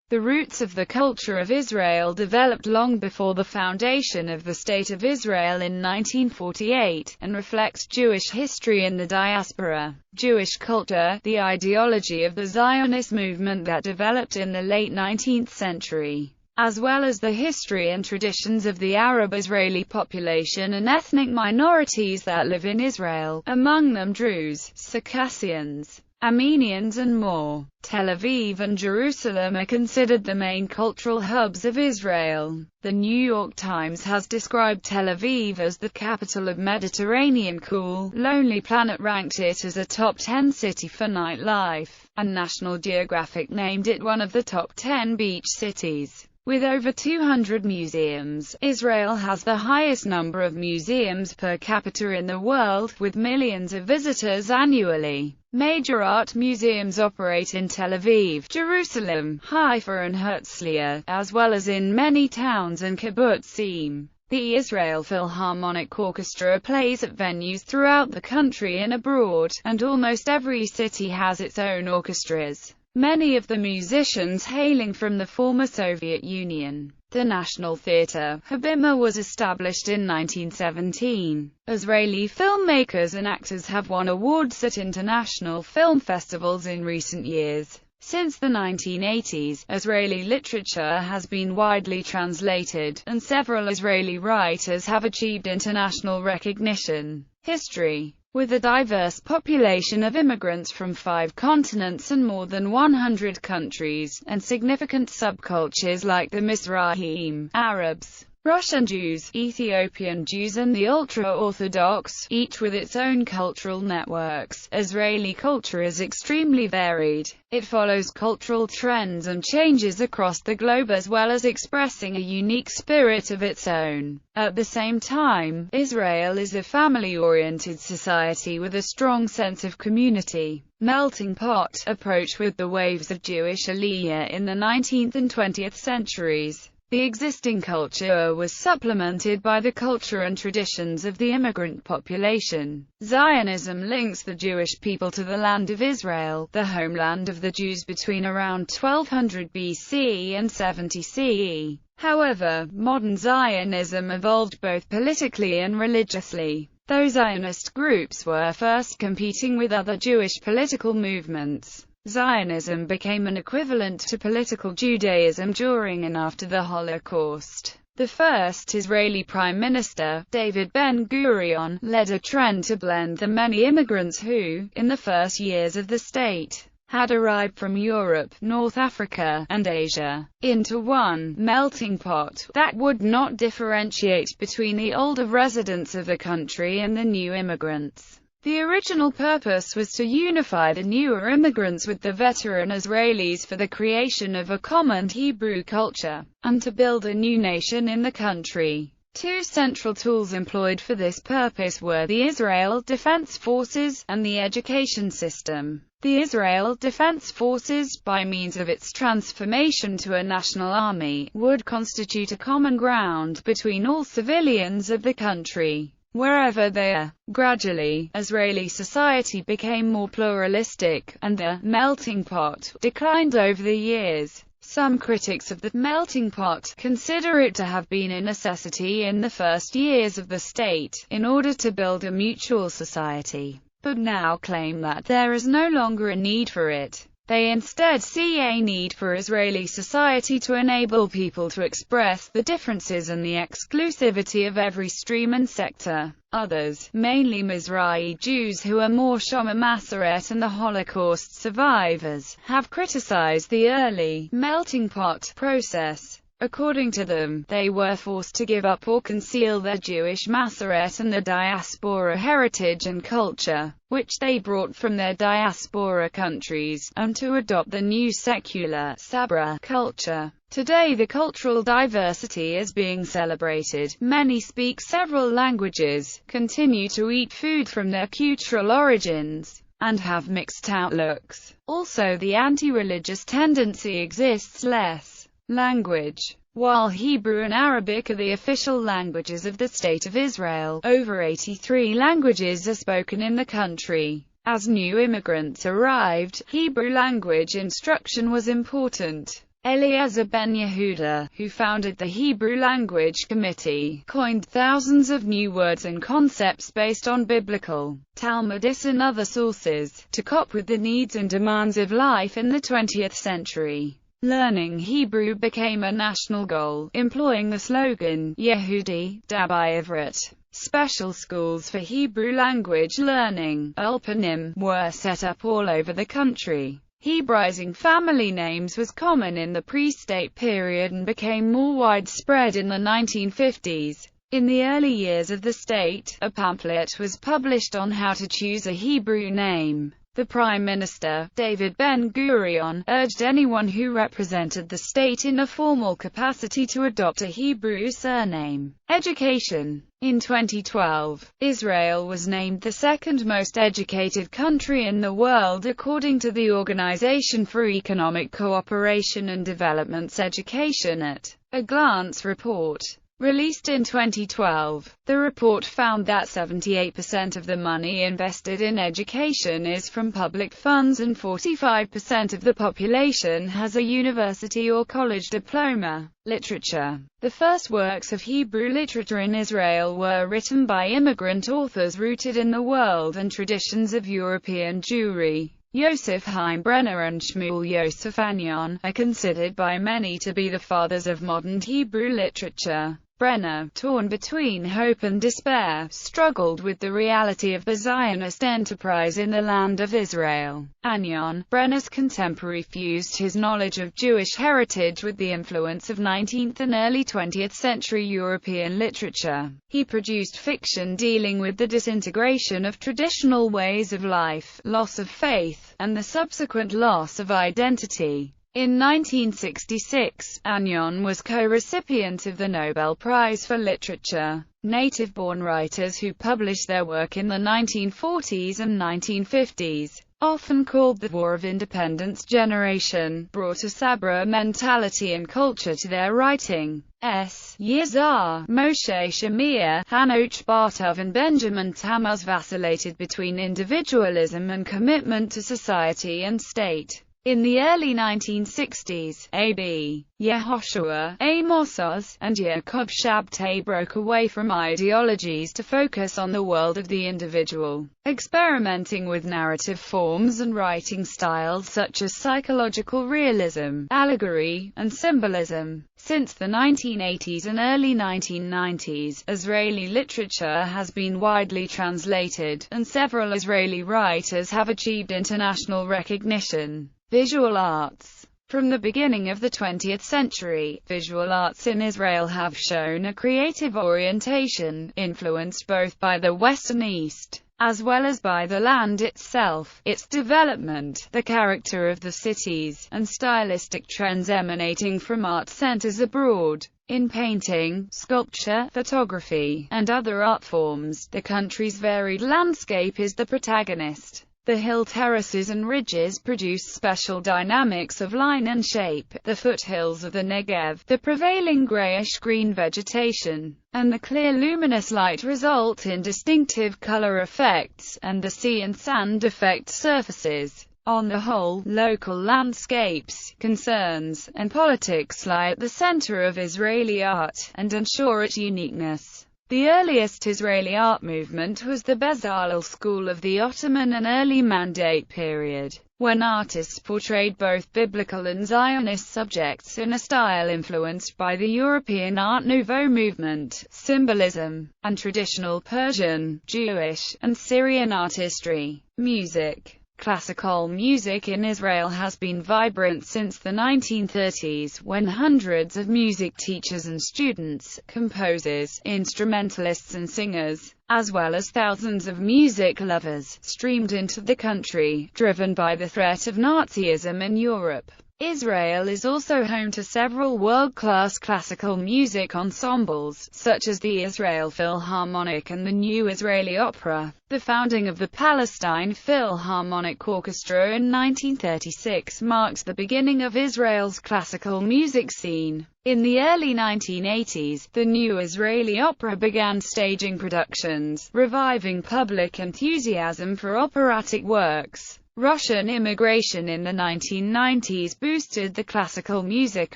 The roots of the culture of Israel developed long before the foundation of the State of Israel in 1948, and reflects Jewish history in the diaspora. Jewish culture, the ideology of the Zionist movement that developed in the late 19th century, as well as the history and traditions of the Arab-Israeli population and ethnic minorities that live in Israel, among them Druze, Circassians, Armenians and more. Tel Aviv and Jerusalem are considered the main cultural hubs of Israel. The New York Times has described Tel Aviv as the capital of Mediterranean cool, lonely planet, ranked it as a top 10 city for nightlife, and National Geographic named it one of the top 10 beach cities. With over 200 museums, Israel has the highest number of museums per capita in the world, with millions of visitors annually. Major art museums operate in Tel Aviv, Jerusalem, Haifa and Herzliya, as well as in many towns and kibbutzim. The Israel Philharmonic Orchestra plays at venues throughout the country and abroad, and almost every city has its own orchestras, many of the musicians hailing from the former Soviet Union. The National Theatre, Habima, was established in 1917. Israeli filmmakers and actors have won awards at international film festivals in recent years. Since the 1980s, Israeli literature has been widely translated, and several Israeli writers have achieved international recognition. History. With a diverse population of immigrants from 5 continents and more than 100 countries, and significant subcultures like the Mizrahim, Arabs, Russian Jews, Ethiopian Jews and the ultra-Orthodox, each with its own cultural networks, Israeli culture is extremely varied. It follows cultural trends and changes across the globe as well as expressing a unique spirit of its own. At the same time, Israel is a family-oriented society with a strong sense of community. Melting pot approach with the waves of Jewish Aliyah in the 19th and 20th centuries. The existing culture was supplemented by the culture and traditions of the immigrant population. Zionism links the Jewish people to the land of Israel, the homeland of the Jews, between around 1200 BC and 70 CE. However, modern Zionism evolved both politically and religiously. Those Zionist groups were first competing with other Jewish political movements. Zionism became an equivalent to political Judaism during and after the Holocaust. The first Israeli Prime Minister, David Ben-Gurion, led a trend to blend the many immigrants who, in the first years of the state, had arrived from Europe, North Africa, and Asia, into one melting pot that would not differentiate between the older residents of the country and the new immigrants. The original purpose was to unify the newer immigrants with the veteran Israelis for the creation of a common Hebrew culture, and to build a new nation in the country. 2 central tools employed for this purpose were the Israel Defense Forces, and the education system. The Israel Defense Forces, by means of its transformation to a national army, would constitute a common ground between all civilians of the country, wherever they are. Gradually, Israeli society became more pluralistic, and the melting pot declined over the years. Some critics of the melting pot consider it to have been a necessity in the first years of the state, in order to build a mutual society, but now claim that there is no longer a need for it. They instead see a need for Israeli society to enable people to express the differences and the exclusivity of every stream and sector. Others, mainly Mizrahi Jews who are more Shomer Maseret and the Holocaust survivors, have criticized the early melting pot process. According to them, they were forced to give up or conceal their Jewish Maseret and the diaspora heritage and culture, which they brought from their diaspora countries, and to adopt the new secular, Sabra, culture. Today the cultural diversity is being celebrated. Many speak several languages, continue to eat food from their cultural origins, and have mixed outlooks. Also, the anti-religious tendency exists less. Language. While Hebrew and Arabic are the official languages of the State of Israel, over 83 languages are spoken in the country. As new immigrants arrived, Hebrew language instruction was important. Eliezer ben Yehuda, who founded the Hebrew Language Committee, coined thousands of new words and concepts based on biblical, Talmudic and other sources, to cope with the needs and demands of life in the 20th century. Learning Hebrew became a national goal, employing the slogan, Yehudi, Dabai Ivrit. Special schools for Hebrew language learning, Ulpanim, were set up all over the country. Hebraizing family names was common in the pre-state period and became more widespread in the 1950s. In the early years of the state, a pamphlet was published on how to choose a Hebrew name. The Prime Minister, David Ben-Gurion, urged anyone who represented the state in a formal capacity to adopt a Hebrew surname. Education. In 2012, Israel was named the second most educated country in the world according to the Organization for Economic Cooperation and Development's Education at a Glance report. Released in 2012, the report found that 78% of the money invested in education is from public funds and 45% of the population has a university or college diploma. Literature. The first works of Hebrew literature in Israel were written by immigrant authors rooted in the world and traditions of European Jewry. Yosef Chaim Brenner and Shmuel Yosef Agnon are considered by many to be the fathers of modern Hebrew literature. Brenner, torn between hope and despair, struggled with the reality of the Zionist enterprise in the land of Israel. Agnon, Brenner's contemporary, fused his knowledge of Jewish heritage with the influence of 19th and early 20th century European literature. He produced fiction dealing with the disintegration of traditional ways of life, loss of faith, and the subsequent loss of identity. In 1966, Agnon was co-recipient of the Nobel Prize for Literature. Native-born writers who published their work in the 1940s and 1950s, often called the War of Independence generation, brought a Sabra mentality and culture to their writing. Yazar, Moshe Shamir, Hanoch Bartov and Benjamin Tammuz vacillated between individualism and commitment to society and state. In the early 1960s, A.B. Yehoshua, Amos Oz, and Yaakov Shabtai broke away from ideologies to focus on the world of the individual, experimenting with narrative forms and writing styles such as psychological realism, allegory, and symbolism. Since the 1980s and early 1990s, Israeli literature has been widely translated, and several Israeli writers have achieved international recognition. Visual arts. From the beginning of the 20th century, visual arts in Israel have shown a creative orientation, influenced both by the West and East, as well as by the land itself, its development, the character of the cities, and stylistic trends emanating from art centers abroad. In painting, sculpture, photography, and other art forms, the country's varied landscape is the protagonist. The hill terraces and ridges produce special dynamics of line and shape, the foothills of the Negev, the prevailing grayish-green vegetation, and the clear luminous light result in distinctive color effects, and the sea and sand effect surfaces. On the whole, local landscapes, concerns, and politics lie at the center of Israeli art, and ensure its uniqueness. The earliest Israeli art movement was the Bezalel school of the Ottoman and early Mandate period, when artists portrayed both biblical and Zionist subjects in a style influenced by the European Art Nouveau movement, symbolism, and traditional Persian, Jewish, and Syrian artistry. Music. Classical music in Israel has been vibrant since the 1930s, when hundreds of music teachers and students, composers, instrumentalists and singers, as well as thousands of music lovers, streamed into the country, driven by the threat of Nazism in Europe. Israel is also home to several world-class classical music ensembles, such as the Israel Philharmonic and the New Israeli Opera. The founding of the Palestine Philharmonic Orchestra in 1936 marked the beginning of Israel's classical music scene. In the early 1980s, the New Israeli Opera began staging productions, reviving public enthusiasm for operatic works. Russian immigration in the 1990s boosted the classical music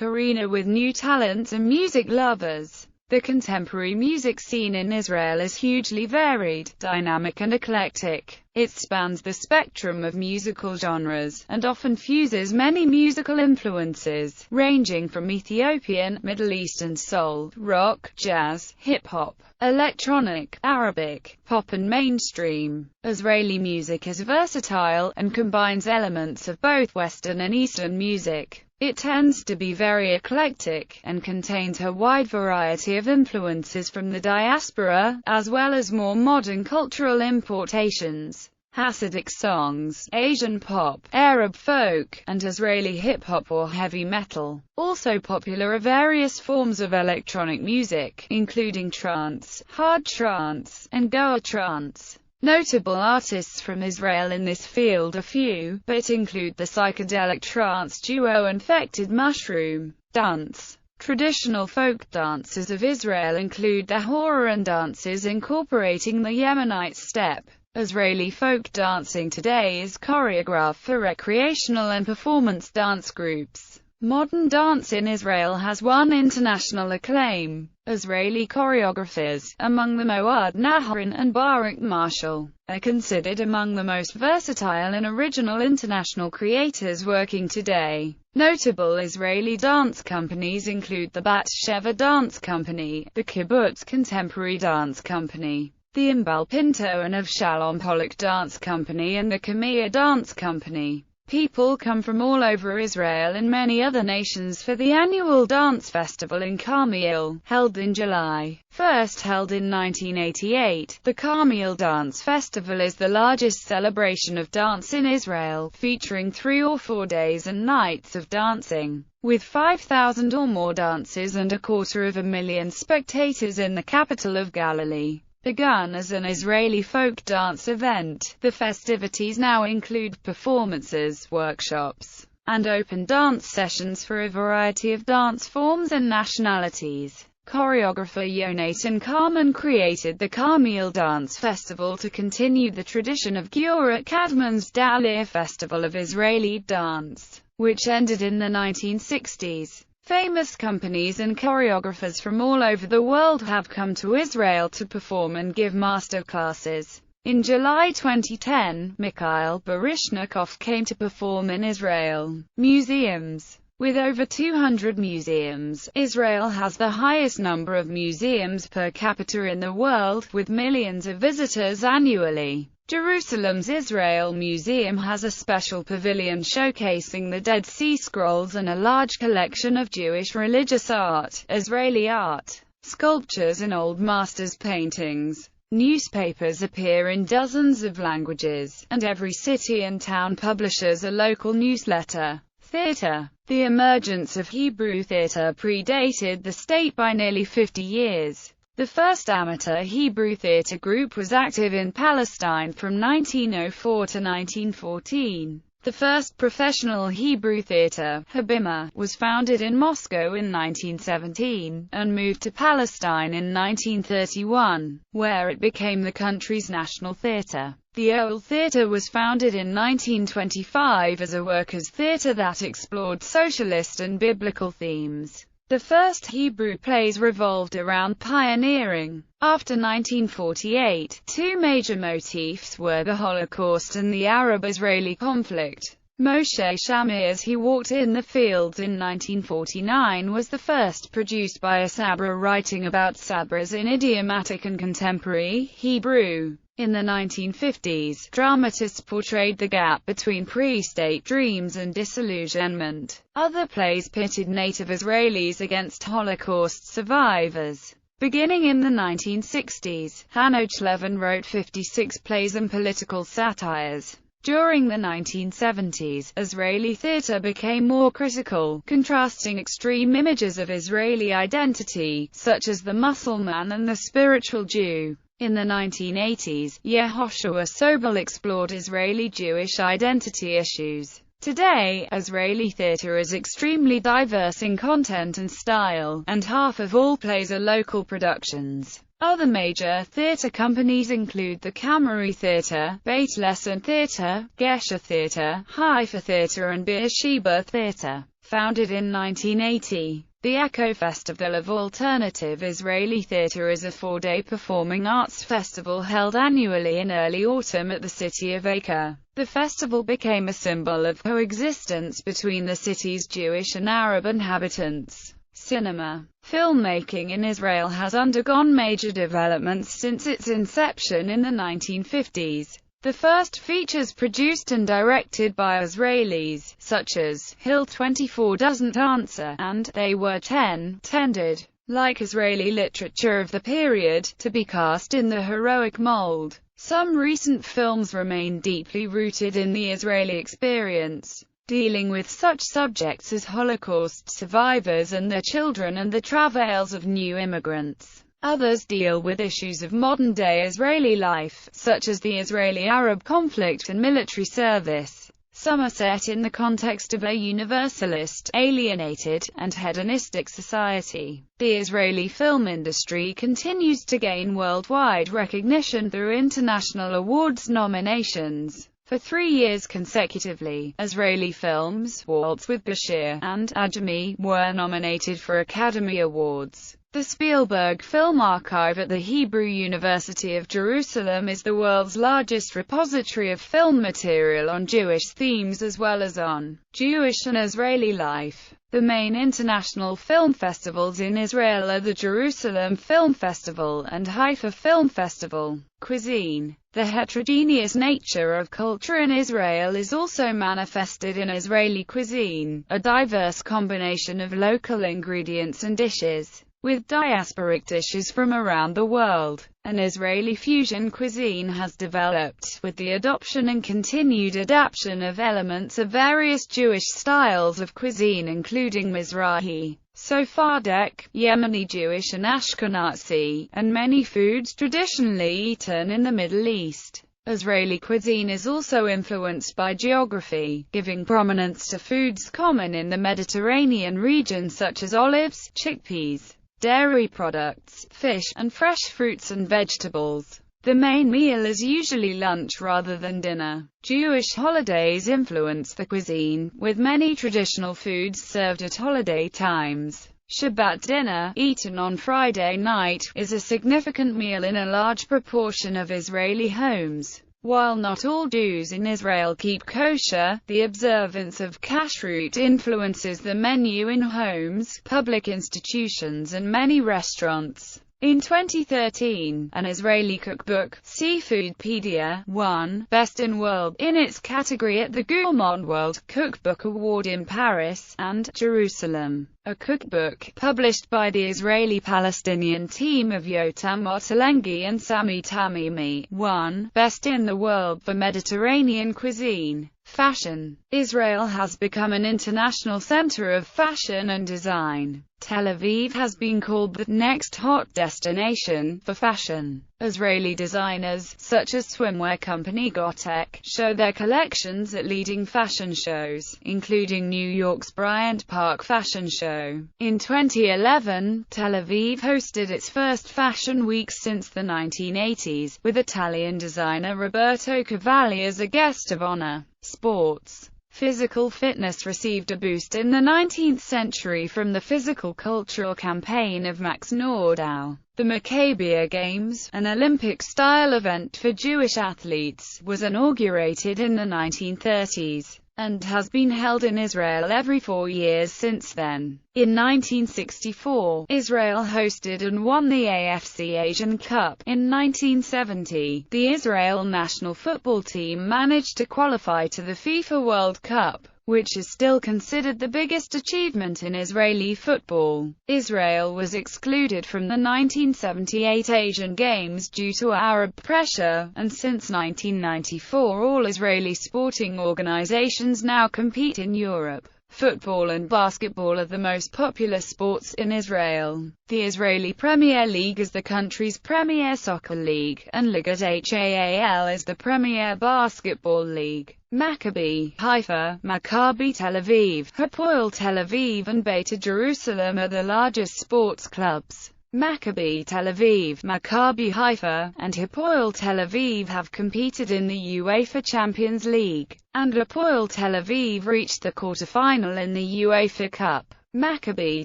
arena with new talents and music lovers. The contemporary music scene in Israel is hugely varied, dynamic and eclectic. It spans the spectrum of musical genres, and often fuses many musical influences, ranging from Ethiopian, Middle Eastern soul, rock, jazz, hip-hop, electronic, Arabic, pop and mainstream. Israeli music is versatile, and combines elements of both Western and Eastern music. It tends to be very eclectic, and contains a wide variety of influences from the diaspora, as well as more modern cultural importations. Hasidic songs, Asian pop, Arab folk, and Israeli hip-hop or heavy metal. Also popular are various forms of electronic music, including trance, hard trance, and Goa trance. Notable artists from Israel in this field are few, but include the psychedelic trance duo Infected Mushroom dance. Traditional folk dances of Israel include the Horan dances incorporating the Yemenite step. Israeli folk dancing today is choreographed for recreational and performance dance groups. Modern dance in Israel has won international acclaim. Israeli choreographers, among them Ohad Naharin and Barak Marshall, are considered among the most versatile and original international creators working today. Notable Israeli dance companies include the Bat Sheva Dance Company, the Kibbutz Contemporary Dance Company, the Imbal Pinto and Avshalom Pollock Dance Company, and the Kamiya Dance Company. People come from all over Israel and many other nations for the annual dance festival in Carmiel, held in July. First held in 1988, the Carmiel Dance Festival is the largest celebration of dance in Israel, featuring 3 or 4 days and nights of dancing, with 5,000 or more dances and 250,000 spectators in the capital of Galilee. Begun as an Israeli folk dance event, the festivities now include performances, workshops, and open dance sessions for a variety of dance forms and nationalities. Choreographer Yonatan Carmen created the Carmiel Dance Festival to continue the tradition of Giora Kadmon's Dalir Festival of Israeli dance, which ended in the 1960s. Famous companies and choreographers from all over the world have come to Israel to perform and give master classes. In July 2010, Mikhail Baryshnikov came to perform in Israel. Museums. With over 200 museums, Israel has the highest number of museums per capita in the world, with millions of visitors annually. Jerusalem's Israel Museum has a special pavilion showcasing the Dead Sea Scrolls and a large collection of Jewish religious art, Israeli art, sculptures and old masters' paintings. Newspapers appear in dozens of languages, and every city and town publishes a local newsletter. Theatre. The emergence of Hebrew theatre predated the state by nearly 50 years. The first amateur Hebrew theatre group was active in Palestine from 1904 to 1914. The first professional Hebrew theatre, Habima, was founded in Moscow in 1917, and moved to Palestine in 1931, where it became the country's national theatre. The Old Theatre was founded in 1925 as a workers' theatre that explored socialist and biblical themes. The first Hebrew plays revolved around pioneering. After 1948, 2 major motifs were the Holocaust and the Arab-Israeli conflict. Moshe Shamir's He Walked in the Fields in 1949 was the first produced by a Sabra writing about Sabras in idiomatic and contemporary Hebrew. In the 1950s, dramatists portrayed the gap between pre-state dreams and disillusionment. Other plays pitted native Israelis against Holocaust survivors. Beginning in the 1960s, Hanoch Levin wrote 56 plays and political satires. During the 1970s, Israeli theatre became more critical, contrasting extreme images of Israeli identity, such as the Mussulman and the spiritual Jew. In the 1980s, Yehoshua Sobel explored Israeli Jewish identity issues. Today, Israeli theatre is extremely diverse in content and style, and half of all plays are local productions. Other major theatre companies include the Kamari Theatre, Beit Lesson Theatre, Gesher Theatre, Haifa Theatre and Beersheba Theatre. Founded in 1980, the Echo Festival of Alternative Israeli Theatre is a four-day performing arts festival held annually in early autumn at the city of Acre. The festival became a symbol of coexistence between the city's Jewish and Arab inhabitants. Cinema. Filmmaking in Israel has undergone major developments since its inception in the 1950s. The first features produced and directed by Israelis, such as Hill 24 Doesn't Answer and They Were 10, tended, like Israeli literature of the period, to be cast in the heroic mold. Some recent films remain deeply rooted in the Israeli experience, dealing with such subjects as Holocaust survivors and their children and the travails of new immigrants. Others deal with issues of modern-day Israeli life, such as the Israeli-Arab conflict and military service. Some are set in the context of a universalist, alienated, and hedonistic society. The Israeli film industry continues to gain worldwide recognition through international awards nominations. For 3 years consecutively, Israeli films, Waltz with Bashir, and Ajami, were nominated for Academy Awards. The Spielberg Film Archive at the Hebrew University of Jerusalem is the world's largest repository of film material on Jewish themes as well as on Jewish and Israeli life. The main international film festivals in Israel are the Jerusalem Film Festival and Haifa Film Festival. Cuisine. The heterogeneous nature of culture in Israel is also manifested in Israeli cuisine, a diverse combination of local ingredients and dishes, with diasporic dishes from around the world. An Israeli fusion cuisine has developed, with the adoption and continued adaptation of elements of various Jewish styles of cuisine including Mizrahi, Sephardic, Yemeni Jewish and Ashkenazi, and many foods traditionally eaten in the Middle East. Israeli cuisine is also influenced by geography, giving prominence to foods common in the Mediterranean region such as olives, chickpeas, dairy products, fish, and fresh fruits and vegetables. The main meal is usually lunch rather than dinner. Jewish holidays influence the cuisine, with many traditional foods served at holiday times. Shabbat dinner, eaten on Friday night, is a significant meal in a large proportion of Israeli homes. While not all Jews in Israel keep kosher, the observance of kashrut influences the menu in homes, public institutions and many restaurants. In 2013, an Israeli cookbook, Seafoodpedia, won Best in World in its category at the Gourmand World Cookbook Award in Paris and Jerusalem. A cookbook, published by the Israeli-Palestinian team of Yotam Ottolenghi and Sami Tamimi, won Best in the World for Mediterranean Cuisine. Fashion. Israel has become an international center of fashion and design. Tel Aviv has been called the next hot destination for fashion. Israeli designers, such as swimwear company Gotek, show their collections at leading fashion shows, including New York's Bryant Park Fashion Show. In 2011, Tel Aviv hosted its first fashion week since the 1980s, with Italian designer Roberto Cavalli as a guest of honor. Sports. Physical fitness received a boost in the 19th century from the physical cultural campaign of Max Nordau. The Maccabiah Games, an Olympic-style event for Jewish athletes, was inaugurated in the 1930s, and has been held in Israel every 4 years since then. In 1964, Israel hosted and won the AFC Asian Cup. In 1970, the Israel national football team managed to qualify to the FIFA World Cup, which is still considered the biggest achievement in Israeli football. Israel was excluded from the 1978 Asian Games due to Arab pressure, and since 1994 all Israeli sporting organizations now compete in Europe. Football and basketball are the most popular sports in Israel. The Israeli Premier League is the country's premier soccer league, and Ligat Hal is the premier basketball league. Maccabi Haifa, Maccabi Tel Aviv, Hapoel Tel Aviv and Beta Jerusalem are the largest sports clubs. Maccabi Tel Aviv, Maccabi Haifa, and Hapoel Tel Aviv have competed in the UEFA Champions League, and Hapoel Tel Aviv reached the quarter-final in the UEFA Cup. Maccabi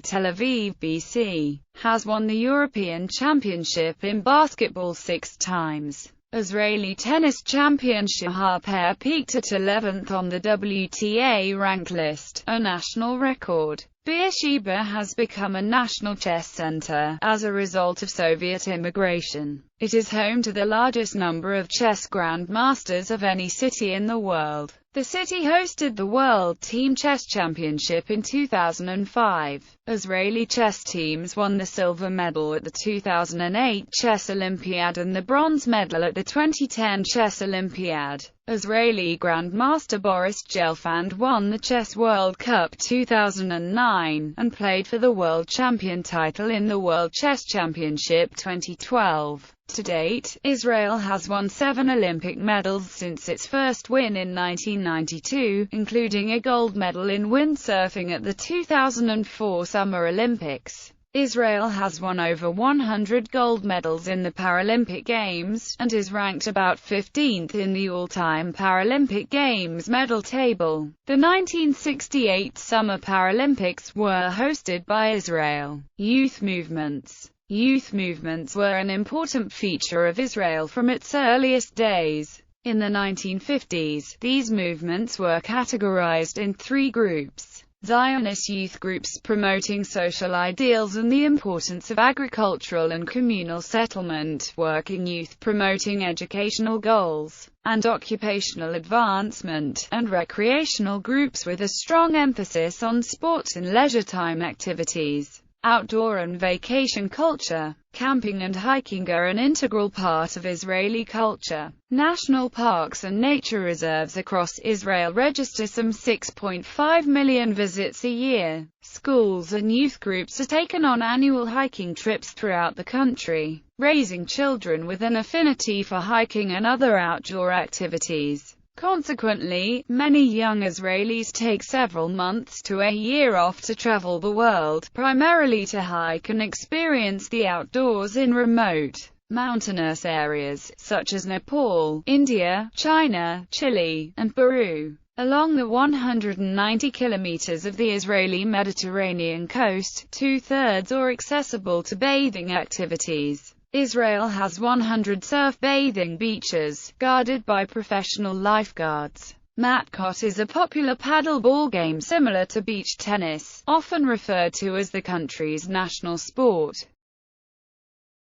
Tel Aviv BC has won the European Championship in basketball 6 times. Israeli tennis champion Shahar Peer peaked at 11th on the WTA rank list, a national record. Beersheba has become a national chess center as a result of Soviet immigration. It is home to the largest number of chess grandmasters of any city in the world. The city hosted the World Team Chess Championship in 2005. Israeli chess teams won the silver medal at the 2008 Chess Olympiad and the bronze medal at the 2010 Chess Olympiad. Israeli Grandmaster Boris Gelfand won the Chess World Cup 2009, and played for the World Champion title in the World Chess Championship 2012. To date, Israel has won 7 Olympic medals since its first win in 1992, including a gold medal in windsurfing at the 2004 Summer Olympics. Israel has won over 100 gold medals in the Paralympic Games, and is ranked about 15th in the all-time Paralympic Games medal table. The 1968 Summer Paralympics were hosted by Israel. Youth movements were an important feature of Israel from its earliest days. In the 1950s, these movements were categorized in 3 groups. Zionist youth groups promoting social ideals and the importance of agricultural and communal settlement, working youth promoting educational goals and occupational advancement, and recreational groups with a strong emphasis on sports and leisure time activities. Outdoor and vacation culture, camping and hiking are an integral part of Israeli culture. National parks and nature reserves across Israel register some 6.5 million visits a year. Schools and youth groups are taken on annual hiking trips throughout the country, raising children with an affinity for hiking and other outdoor activities. Consequently, many young Israelis take several months to a year off to travel the world, primarily to hike and experience the outdoors in remote, mountainous areas, such as Nepal, India, China, Chile, and Peru. Along the 190 kilometers of the Israeli Mediterranean coast, 2/3 are accessible to bathing activities. Israel has 100 surf-bathing beaches, guarded by professional lifeguards. Matcot is a popular paddle-ball game similar to beach tennis, often referred to as the country's national sport.